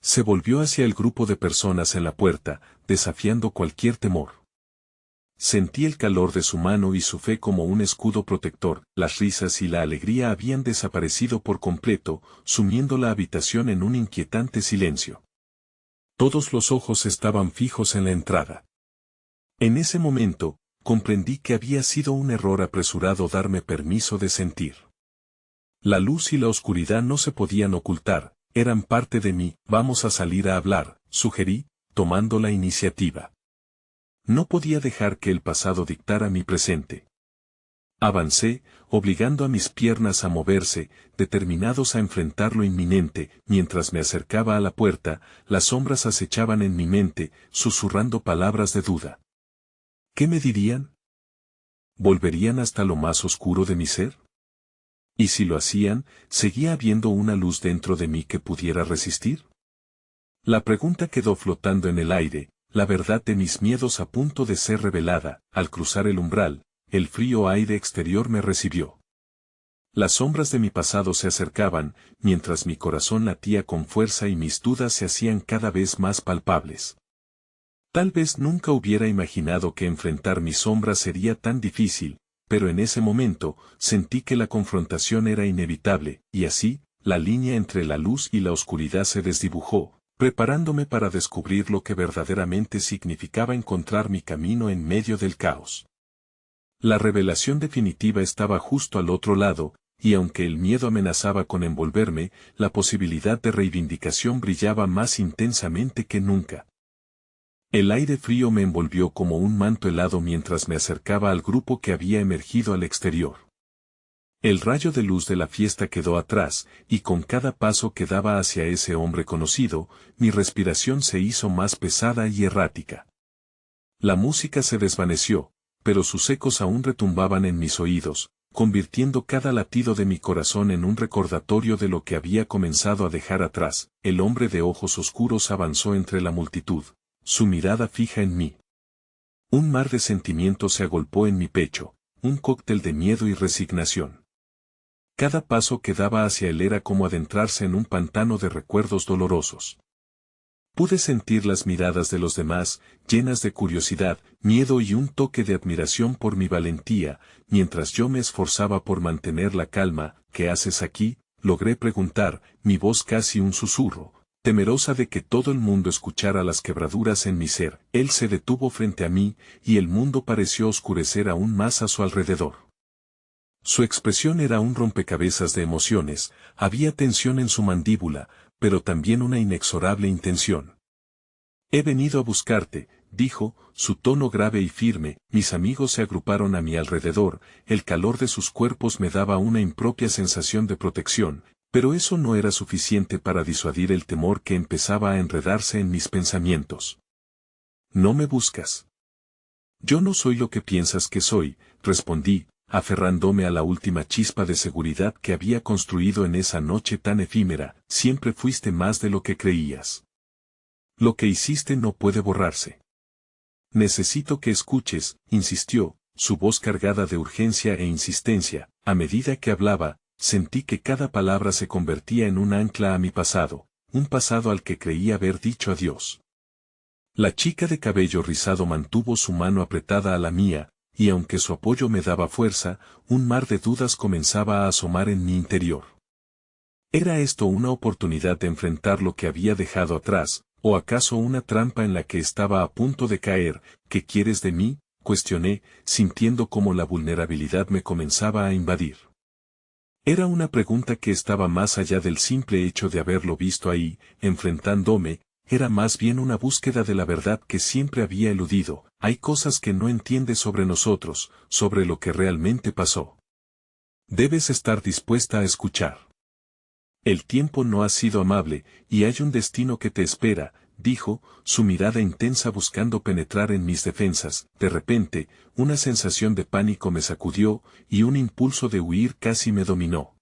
Se volvió hacia el grupo de personas en la puerta, desafiando cualquier temor. Sentí el calor de su mano y su fe como un escudo protector. Las risas y la alegría habían desaparecido por completo, sumiendo la habitación en un inquietante silencio. Todos los ojos estaban fijos en la entrada. En ese momento, comprendí que había sido un error apresurado darme permiso de sentir. La luz y la oscuridad no se podían ocultar, eran parte de mí. Vamos a salir a hablar, sugerí, tomando la iniciativa. No podía dejar que el pasado dictara mi presente. Avancé, obligando a mis piernas a moverse, determinados a enfrentar lo inminente. Mientras me acercaba a la puerta, las sombras acechaban en mi mente, susurrando palabras de duda. ¿Qué me dirían? ¿Volverían hasta lo más oscuro de mi ser? Y si lo hacían, ¿seguía habiendo una luz dentro de mí que pudiera resistir? La pregunta quedó flotando en el aire, la verdad de mis miedos a punto de ser revelada. Al cruzar el umbral, el frío aire exterior me recibió. Las sombras de mi pasado se acercaban, mientras mi corazón latía con fuerza y mis dudas se hacían cada vez más palpables. Tal vez nunca hubiera imaginado que enfrentar mis sombras sería tan difícil, pero en ese momento, sentí que la confrontación era inevitable, y así, la línea entre la luz y la oscuridad se desdibujó, preparándome para descubrir lo que verdaderamente significaba encontrar mi camino en medio del caos. La revelación definitiva estaba justo al otro lado, y aunque el miedo amenazaba con envolverme, la posibilidad de reivindicación brillaba más intensamente que nunca. El aire frío me envolvió como un manto helado mientras me acercaba al grupo que había emergido al exterior. El rayo de luz de la fiesta quedó atrás, y con cada paso que daba hacia ese hombre conocido, mi respiración se hizo más pesada y errática. La música se desvaneció, pero sus ecos aún retumbaban en mis oídos, convirtiendo cada latido de mi corazón en un recordatorio de lo que había comenzado a dejar atrás. El hombre de ojos oscuros avanzó entre la multitud, su mirada fija en mí. Un mar de sentimientos se agolpó en mi pecho, un cóctel de miedo y resignación. Cada paso que daba hacia él era como adentrarse en un pantano de recuerdos dolorosos. Pude sentir las miradas de los demás, llenas de curiosidad, miedo y un toque de admiración por mi valentía, mientras yo me esforzaba por mantener la calma. ¿Qué haces aquí?, logré preguntar, mi voz casi un susurro, temerosa de que todo el mundo escuchara las quebraduras en mi ser. Él se detuvo frente a mí, y el mundo pareció oscurecer aún más a su alrededor. Su expresión era un rompecabezas de emociones, había tensión en su mandíbula, pero también una inexorable intención. He venido a buscarte, dijo, su tono grave y firme. Mis amigos se agruparon a mi alrededor, el calor de sus cuerpos me daba una impropia sensación de protección, pero eso no era suficiente para disuadir el temor que empezaba a enredarse en mis pensamientos. No me buscas. Yo no soy lo que piensas que soy, respondí, aferrándome a la última chispa de seguridad que había construido en esa noche tan efímera. Siempre fuiste más de lo que creías. Lo que hiciste no puede borrarse. Necesito que escuches, insistió, su voz cargada de urgencia e insistencia. A medida que hablaba, sentí que cada palabra se convertía en un ancla a mi pasado, un pasado al que creí haber dicho adiós. La chica de cabello rizado mantuvo su mano apretada a la mía, y aunque su apoyo me daba fuerza, un mar de dudas comenzaba a asomar en mi interior. ¿Era esto una oportunidad de enfrentar lo que había dejado atrás, o acaso una trampa en la que estaba a punto de caer? ¿Qué quieres de mí?, cuestioné, sintiendo cómo la vulnerabilidad me comenzaba a invadir. Era una pregunta que estaba más allá del simple hecho de haberlo visto ahí, enfrentándome. Era más bien una búsqueda de la verdad que siempre había eludido. Hay cosas que no entiendes sobre nosotros, sobre lo que realmente pasó. Debes estar dispuesta a escuchar. El tiempo no ha sido amable, y hay un destino que te espera, dijo, su mirada intensa buscando penetrar en mis defensas. De repente, una sensación de pánico me sacudió, y un impulso de huir casi me dominó.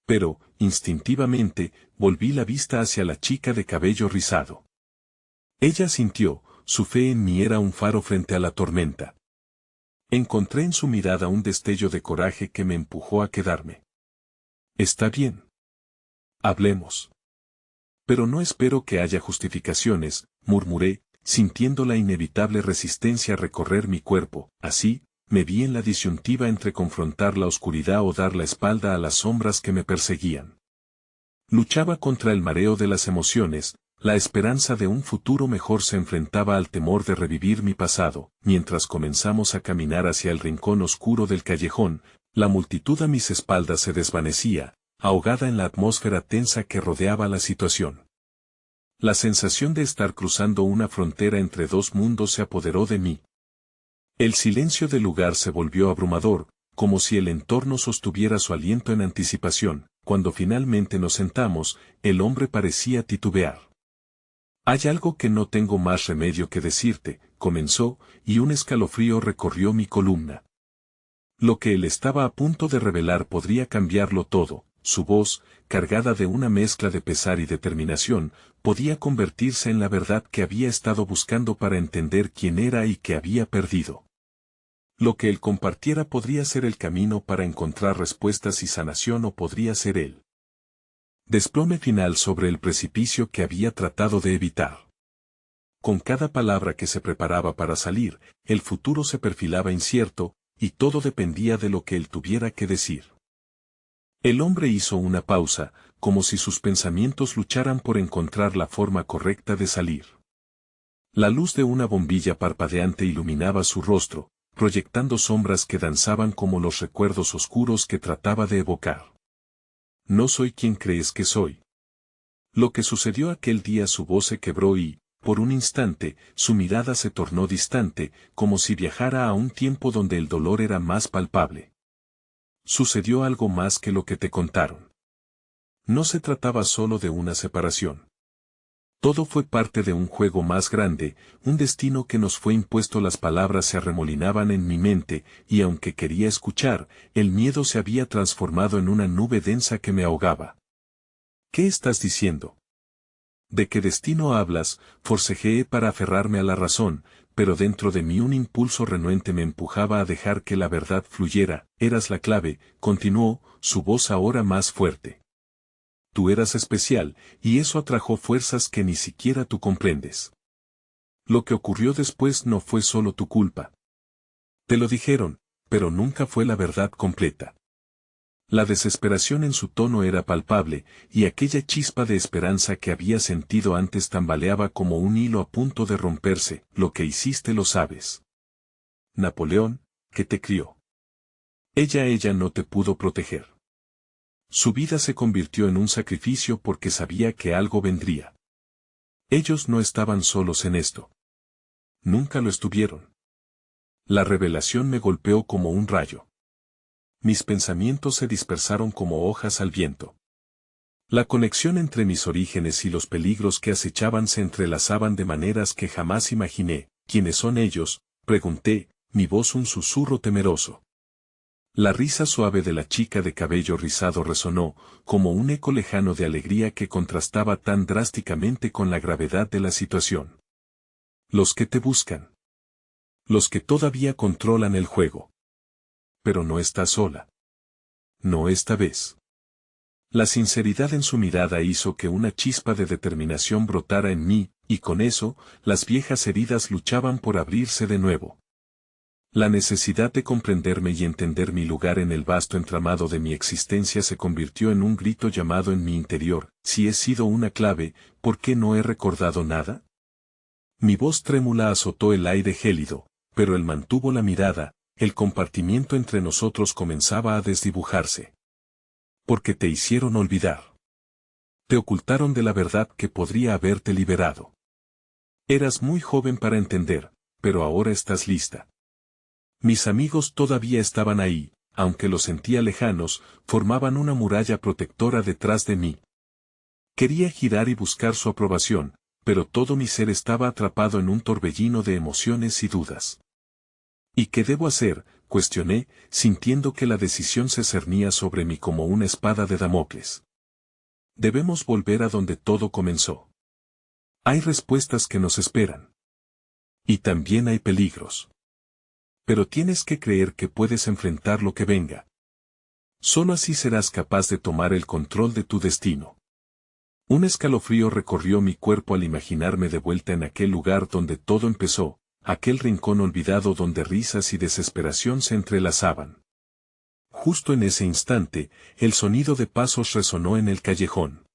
Pero, instintivamente, volví la vista hacia la chica de cabello rizado. Ella sintió, su fe en mí era un faro frente a la tormenta. Encontré en su mirada un destello de coraje que me empujó a quedarme. Está bien. Hablemos. Pero no espero que haya justificaciones, murmuré, sintiendo la inevitable resistencia recorrer mi cuerpo. Así, me vi en la disyuntiva entre confrontar la oscuridad o dar la espalda a las sombras que me perseguían. Luchaba contra el mareo de las emociones, la esperanza de un futuro mejor se enfrentaba al temor de revivir mi pasado. Mientras comenzamos a caminar hacia el rincón oscuro del callejón, la multitud a mis espaldas se desvanecía, ahogada en la atmósfera tensa que rodeaba la situación. La sensación de estar cruzando una frontera entre dos mundos se apoderó de mí. El silencio del lugar se volvió abrumador, como si el entorno sostuviera su aliento en anticipación. Cuando finalmente nos sentamos, el hombre parecía titubear. Hay algo que no tengo más remedio que decirte, comenzó, y un escalofrío recorrió mi columna. Lo que él estaba a punto de revelar podría cambiarlo todo. Su voz, cargada de una mezcla de pesar y determinación, podía convertirse en la verdad que había estado buscando para entender quién era y que había perdido. Lo que él compartiera podría ser el camino para encontrar respuestas y sanación, o podría ser el desplome final sobre el precipicio que había tratado de evitar. Con cada palabra que se preparaba para salir, el futuro se perfilaba incierto, y todo dependía de lo que él tuviera que decir. El hombre hizo una pausa, como si sus pensamientos lucharan por encontrar la forma correcta de salir. La luz de una bombilla parpadeante iluminaba su rostro, proyectando sombras que danzaban como los recuerdos oscuros que trataba de evocar. No soy quien crees que soy. Lo que sucedió aquel día, su voz se quebró y, por un instante, su mirada se tornó distante, como si viajara a un tiempo donde el dolor era más palpable. Sucedió algo más que lo que te contaron. No se trataba solo de una separación. Todo fue parte de un juego más grande, un destino que nos fue impuesto. Las palabras se arremolinaban en mi mente, y aunque quería escuchar, el miedo se había transformado en una nube densa que me ahogaba. ¿Qué estás diciendo? ¿De qué destino hablas? Forcejeé para aferrarme a la razón, pero dentro de mí un impulso renuente me empujaba a dejar que la verdad fluyera. Eras la clave, continuó, su voz ahora más fuerte. Tú eras especial, y eso atrajo fuerzas que ni siquiera tú comprendes. Lo que ocurrió después no fue solo tu culpa. Te lo dijeron, pero nunca fue la verdad completa. La desesperación en su tono era palpable, y aquella chispa de esperanza que había sentido antes tambaleaba como un hilo a punto de romperse. Lo que hiciste lo sabes. Napoleón, que te crió. Ella no te pudo proteger. Su vida se convirtió en un sacrificio porque sabía que algo vendría. Ellos no estaban solos en esto. Nunca lo estuvieron. La revelación me golpeó como un rayo. Mis pensamientos se dispersaron como hojas al viento. La conexión entre mis orígenes y los peligros que acechaban se entrelazaban de maneras que jamás imaginé. ¿Quiénes son ellos?, pregunté, mi voz un susurro temeroso. La risa suave de la chica de cabello rizado resonó, como un eco lejano de alegría que contrastaba tan drásticamente con la gravedad de la situación. Los que te buscan. Los que todavía controlan el juego. Pero no estás sola. No esta vez. La sinceridad en su mirada hizo que una chispa de determinación brotara en mí, y con eso, las viejas heridas luchaban por abrirse de nuevo. La necesidad de comprenderme y entender mi lugar en el vasto entramado de mi existencia se convirtió en un grito llamado en mi interior. Si he sido una clave, ¿por qué no he recordado nada? Mi voz trémula azotó el aire gélido, pero él mantuvo la mirada. El compartimiento entre nosotros comenzaba a desdibujarse. Porque te hicieron olvidar. Te ocultaron de la verdad que podría haberte liberado. Eras muy joven para entender, pero ahora estás lista. Mis amigos todavía estaban ahí, aunque los sentía lejanos, formaban una muralla protectora detrás de mí. Quería girar y buscar su aprobación, pero todo mi ser estaba atrapado en un torbellino de emociones y dudas. ¿Y qué debo hacer?, cuestioné, sintiendo que la decisión se cernía sobre mí como una espada de Damocles. Debemos volver a donde todo comenzó. Hay respuestas que nos esperan. Y también hay peligros. Pero tienes que creer que puedes enfrentar lo que venga. Solo así serás capaz de tomar el control de tu destino. Un escalofrío recorrió mi cuerpo al imaginarme de vuelta en aquel lugar donde todo empezó, aquel rincón olvidado donde risas y desesperación se entrelazaban. Justo en ese instante, el sonido de pasos resonó en el callejón.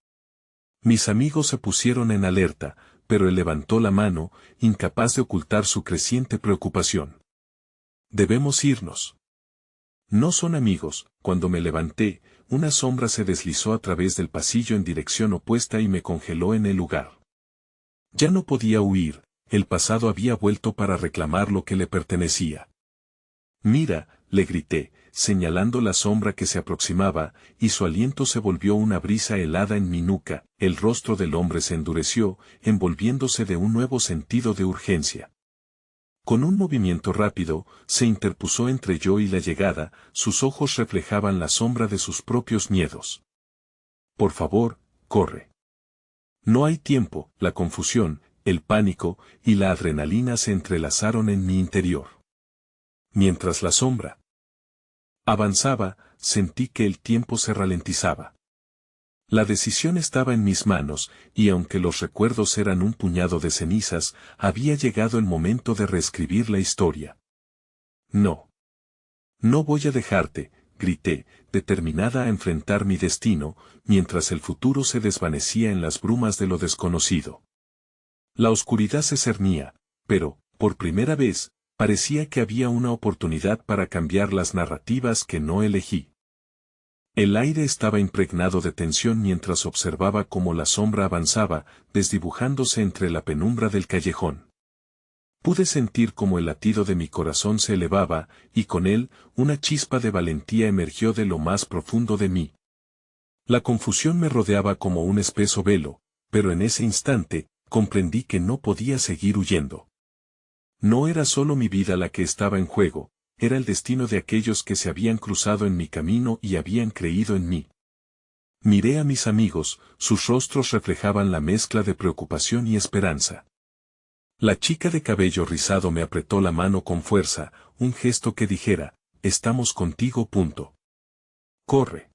Mis amigos se pusieron en alerta, pero él levantó la mano, incapaz de ocultar su creciente preocupación. Debemos irnos. No son amigos. Cuando me levanté, una sombra se deslizó a través del pasillo en dirección opuesta y me congeló en el lugar. Ya no podía huir, el pasado había vuelto para reclamar lo que le pertenecía. Mira, le grité, señalando la sombra que se aproximaba, y su aliento se volvió una brisa helada en mi nuca. El rostro del hombre se endureció, envolviéndose de un nuevo sentido de urgencia. Con un movimiento rápido, se interpuso entre yo y la llegada, sus ojos reflejaban la sombra de sus propios miedos. Por favor, corre. No hay tiempo. La confusión, el pánico y la adrenalina se entrelazaron en mi interior. Mientras la sombra avanzaba, sentí que el tiempo se ralentizaba. La decisión estaba en mis manos, y aunque los recuerdos eran un puñado de cenizas, había llegado el momento de reescribir la historia. No. No voy a dejarte, grité, determinada a enfrentar mi destino, mientras el futuro se desvanecía en las brumas de lo desconocido. La oscuridad se cernía, pero, por primera vez, parecía que había una oportunidad para cambiar las narrativas que no elegí. El aire estaba impregnado de tensión mientras observaba cómo la sombra avanzaba, desdibujándose entre la penumbra del callejón. Pude sentir cómo el latido de mi corazón se elevaba, y con él, una chispa de valentía emergió de lo más profundo de mí. La confusión me rodeaba como un espeso velo, pero en ese instante, comprendí que no podía seguir huyendo. No era solo mi vida la que estaba en juego, era el destino de aquellos que se habían cruzado en mi camino y habían creído en mí. Miré a mis amigos, sus rostros reflejaban la mezcla de preocupación y esperanza. La chica de cabello rizado me apretó la mano con fuerza, un gesto que dijera, estamos contigo. Corre.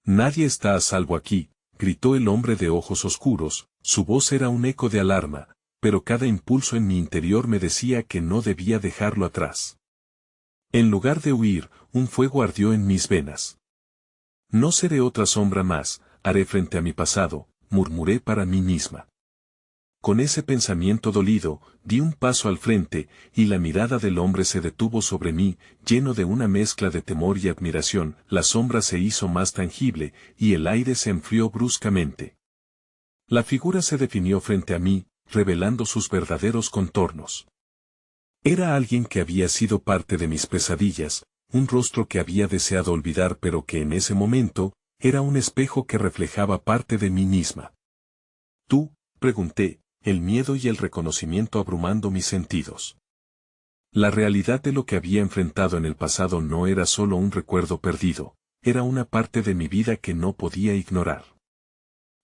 Nadie está a salvo aquí, gritó el hombre de ojos oscuros, su voz era un eco de alarma, pero cada impulso en mi interior me decía que no debía dejarlo atrás. En lugar de huir, un fuego ardió en mis venas. No seré otra sombra más, haré frente a mi pasado, murmuré para mí misma. Con ese pensamiento dolido, di un paso al frente, y la mirada del hombre se detuvo sobre mí, lleno de una mezcla de temor y admiración, la sombra se hizo más tangible, y el aire se enfrió bruscamente. La figura se definió frente a mí, revelando sus verdaderos contornos. Era alguien que había sido parte de mis pesadillas, un rostro que había deseado olvidar pero que en ese momento, era un espejo que reflejaba parte de mí misma. ¿Tú? Pregunté, el miedo y el reconocimiento abrumando mis sentidos. La realidad de lo que había enfrentado en el pasado no era solo un recuerdo perdido, era una parte de mi vida que no podía ignorar.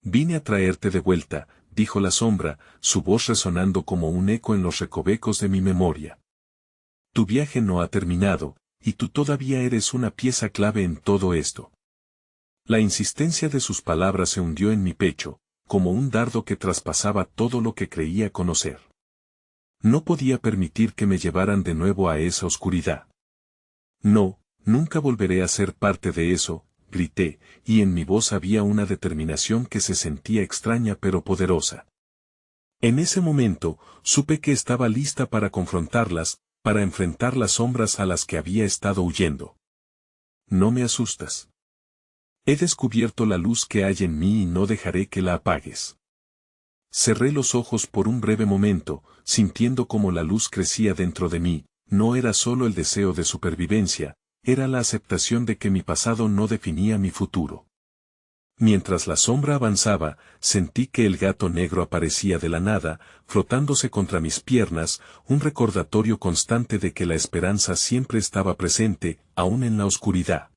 Vine a traerte de vuelta, dijo la sombra, su voz resonando como un eco en los recovecos de mi memoria. Tu viaje no ha terminado, y tú todavía eres una pieza clave en todo esto. La insistencia de sus palabras se hundió en mi pecho, como un dardo que traspasaba todo lo que creía conocer. No podía permitir que me llevaran de nuevo a esa oscuridad. No, nunca volveré a ser parte de eso, grité, y en mi voz había una determinación que se sentía extraña pero poderosa. En ese momento, supe que estaba lista para confrontarlas, para enfrentar las sombras a las que había estado huyendo. No me asustas. He descubierto la luz que hay en mí y no dejaré que la apagues. Cerré los ojos por un breve momento, sintiendo cómo la luz crecía dentro de mí, no era solo el deseo de supervivencia, era la aceptación de que mi pasado no definía mi futuro. Mientras la sombra avanzaba, sentí que el gato negro aparecía de la nada, frotándose contra mis piernas, un recordatorio constante de que la esperanza siempre estaba presente, aún en la oscuridad.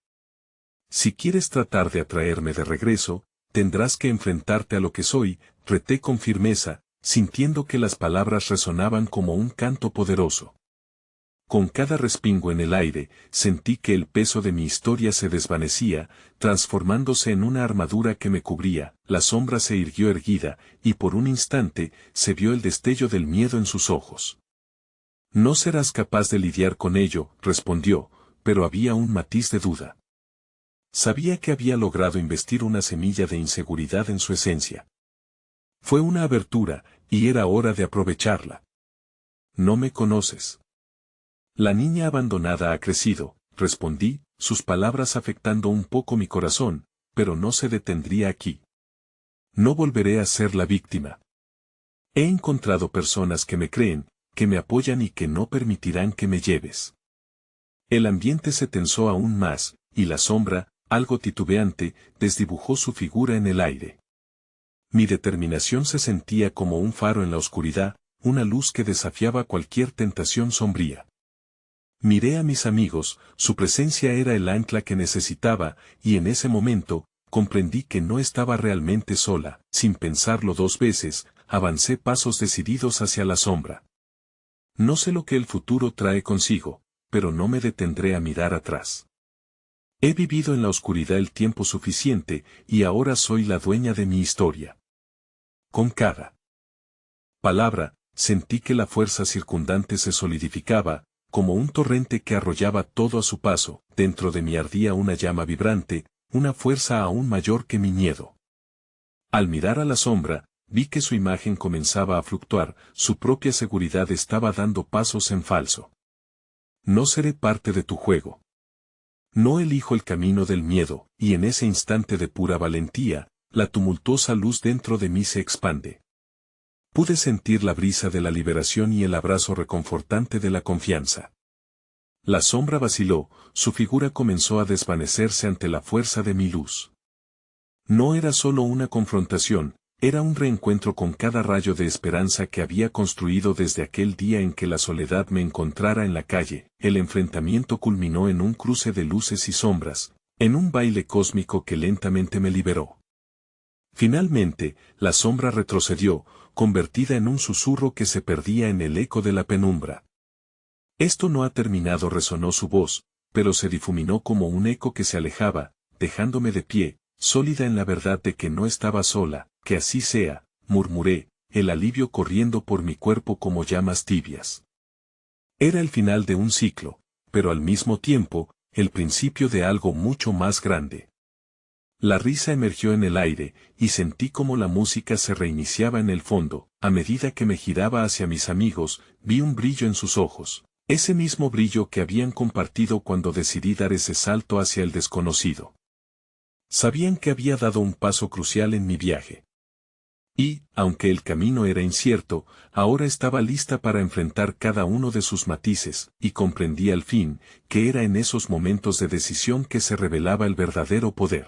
Si quieres tratar de atraerme de regreso, tendrás que enfrentarte a lo que soy, reté con firmeza, sintiendo que las palabras resonaban como un canto poderoso. Con cada respingo en el aire, sentí que el peso de mi historia se desvanecía, transformándose en una armadura que me cubría, la sombra se irguió erguida, y por un instante, se vio el destello del miedo en sus ojos. No serás capaz de lidiar con ello, respondió, pero había un matiz de duda. Sabía que había logrado investir una semilla de inseguridad en su esencia. Fue una abertura, y era hora de aprovecharla. No me conoces. La niña abandonada ha crecido, respondí, sus palabras afectando un poco mi corazón, pero no se detendría aquí. No volveré a ser la víctima. He encontrado personas que me creen, que me apoyan y que no permitirán que me lleves. El ambiente se tensó aún más, y la sombra, algo titubeante, desdibujó su figura en el aire. Mi determinación se sentía como un faro en la oscuridad, una luz que desafiaba cualquier tentación sombría. Miré a mis amigos, su presencia era el ancla que necesitaba, y en ese momento, comprendí que no estaba realmente sola. Sin pensarlo dos veces, avancé pasos decididos hacia la sombra. No sé lo que el futuro trae consigo, pero no me detendré a mirar atrás. He vivido en la oscuridad el tiempo suficiente, y ahora soy la dueña de mi historia. Con cada palabra, sentí que la fuerza circundante se solidificaba, como un torrente que arrollaba todo a su paso. Dentro de mí ardía una llama vibrante, una fuerza aún mayor que mi miedo. Al mirar a la sombra, vi que su imagen comenzaba a fluctuar, su propia seguridad estaba dando pasos en falso. No seré parte de tu juego. No elijo el camino del miedo, y en ese instante de pura valentía, la tumultuosa luz dentro de mí se expande. Pude sentir la brisa de la liberación y el abrazo reconfortante de la confianza. La sombra vaciló, su figura comenzó a desvanecerse ante la fuerza de mi luz. No era solo una confrontación, Era un reencuentro con cada rayo de esperanza que había construido desde aquel día en que la soledad me encontrara en la calle. El enfrentamiento culminó en un cruce de luces y sombras, en un baile cósmico que lentamente me liberó. Finalmente, la sombra retrocedió, convertida en un susurro que se perdía en el eco de la penumbra. Esto no ha terminado, resonó su voz, pero se difuminó como un eco que se alejaba, dejándome de pie, sólida en la verdad de que no estaba sola. Que así sea, murmuré, el alivio corriendo por mi cuerpo como llamas tibias. Era el final de un ciclo, pero al mismo tiempo, el principio de algo mucho más grande. La risa emergió en el aire, y sentí como la música se reiniciaba en el fondo. A medida que me giraba hacia mis amigos, vi un brillo en sus ojos, ese mismo brillo que habían compartido cuando decidí dar ese salto hacia el desconocido. Sabían que había dado un paso crucial en mi viaje. Y, aunque el camino era incierto, ahora estaba lista para enfrentar cada uno de sus matices, y comprendí al fin, que era en esos momentos de decisión que se revelaba el verdadero poder.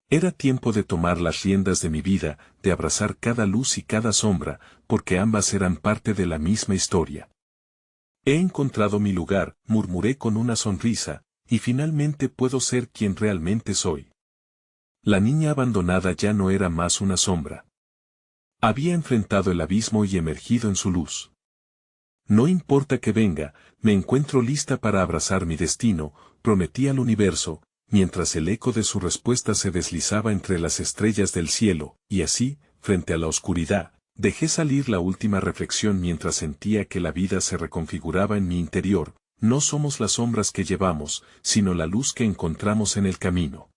Era tiempo de tomar las riendas de mi vida, de abrazar cada luz y cada sombra, porque ambas eran parte de la misma historia. He encontrado mi lugar, murmuré con una sonrisa, y finalmente puedo ser quien realmente soy. La niña abandonada ya no era más una sombra. Había enfrentado el abismo y emergido en su luz. No importa que venga, me encuentro lista para abrazar mi destino, prometí al universo, mientras el eco de su respuesta se deslizaba entre las estrellas del cielo, y así, frente a la oscuridad, dejé salir la última reflexión mientras sentía que la vida se reconfiguraba en mi interior. No somos las sombras que llevamos, sino la luz que encontramos en el camino.